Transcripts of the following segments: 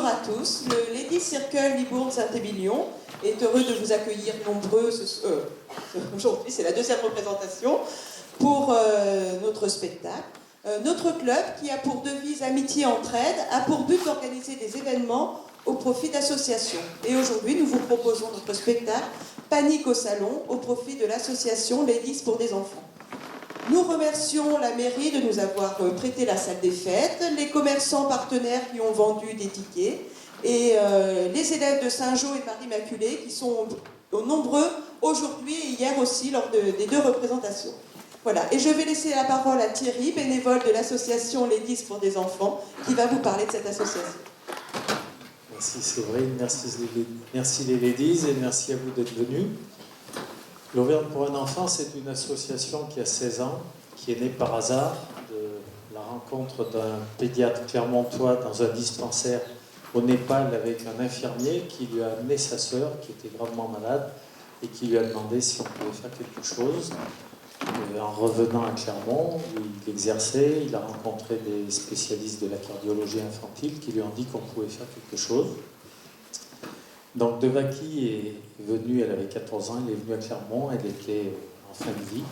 à tous. Le Ladies Circle Libourne-Saint-Émilion est heureux de vous accueillir nombreux. Aujourd'hui, c'est la deuxième représentation pour notre spectacle. Notre club, qui a pour devise Amitié Entraide, a pour but d'organiser des événements au profit d'associations. Et aujourd'hui, nous vous proposons notre spectacle Panique au salon au profit de l'association Ladies pour des enfants. Nous remercions la mairie de nous avoir prêté la salle des fêtes, les commerçants partenaires qui ont vendu des tickets et les élèves de Saint-Jean et Paris-Immaculée qui sont nombreux aujourd'hui et hier aussi lors des deux représentations. Voilà, et je vais laisser la parole à Thierry, bénévole de l'association Ladies pour des enfants, qui va vous parler de cette association. Merci Séverine, merci les ladies et merci à vous d'être venus. L'Auvergne pour un enfant, c'est une association qui a 16 ans, qui est née par hasard de la rencontre d'un pédiatre clermontois dans un dispensaire au Népal avec un infirmier qui lui a amené sa sœur qui était gravement malade et qui lui a demandé si on pouvait faire quelque chose. Et en revenant à Clermont, où il exerçait, il a rencontré des spécialistes de la cardiologie infantile qui lui ont dit qu'on pouvait faire quelque chose. Donc Devaki est venue, elle avait 14 ans, elle est venue à Clermont, elle était en fin de vie,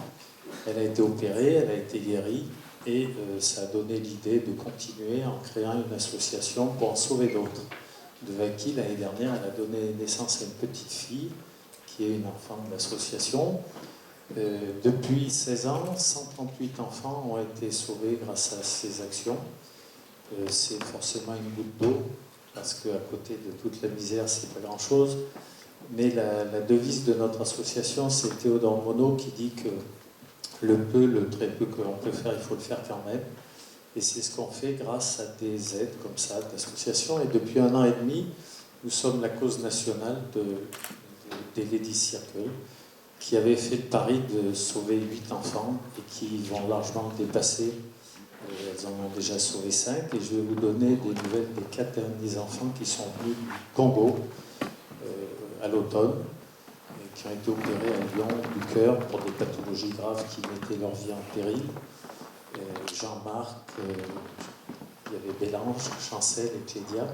elle a été opérée, elle a été guérie et ça a donné l'idée de continuer en créant une association pour en sauver d'autres. Devaki, l'année dernière, elle a donné naissance à une petite fille qui est une enfant de l'association. Depuis 16 ans, 138 enfants ont été sauvés grâce à ces actions. C'est forcément une goutte d'eau, parce qu'à côté de toute la misère, c'est pas grand-chose. Mais la devise de notre association, c'est Théodore Monod qui dit que le très peu que l'on peut faire, il faut le faire quand même. Et c'est ce qu'on fait grâce à des aides comme ça, d'associations. Et depuis 1 an et demi, nous sommes la cause nationale des Ladies Circle, qui avait fait le pari de sauver 8 enfants et qui vont largement dépasser. Elles en ont déjà sauvé 5 et je vais vous donner des nouvelles des 4 derniers enfants qui sont venus du Congo à l'automne et qui ont été opérés à Lyon du cœur pour des pathologies graves qui mettaient leur vie en péril. Jean-Marc, il y avait Bélange, Chancel et Clédia.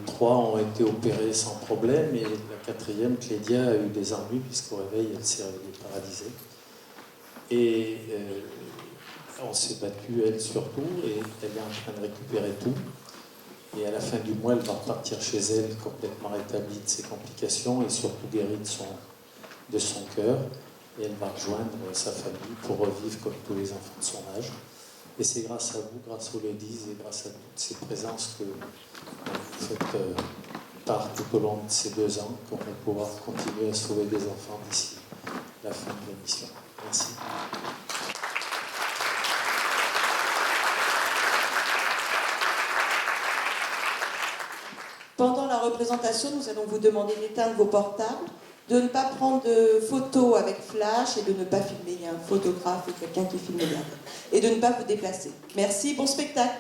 3 ont été opérés sans problème et la 4e, Clédia, a eu des ennuis puisqu'au réveil, elle s'est réveillée paralysée. Et on s'est battu, elle surtout, et elle est en train de récupérer tout. Et à la fin du mois, elle va repartir chez elle complètement rétablie de ses complications et surtout guérie de son cœur. Et elle va rejoindre sa famille pour revivre comme tous les enfants de son âge. Et c'est grâce à vous, grâce aux ladies et grâce à toutes ces présences que vous faites part tout au long de ces 2 ans qu'on va pouvoir continuer à sauver des enfants d'ici la fin de l'émission. Merci. Pendant la représentation, nous allons vous demander d'éteindre vos portables, de ne pas prendre de photos avec flash et de ne pas filmer. Il y a un photographe ou quelqu'un qui filme bien. Et de ne pas vous déplacer. Merci, bon spectacle.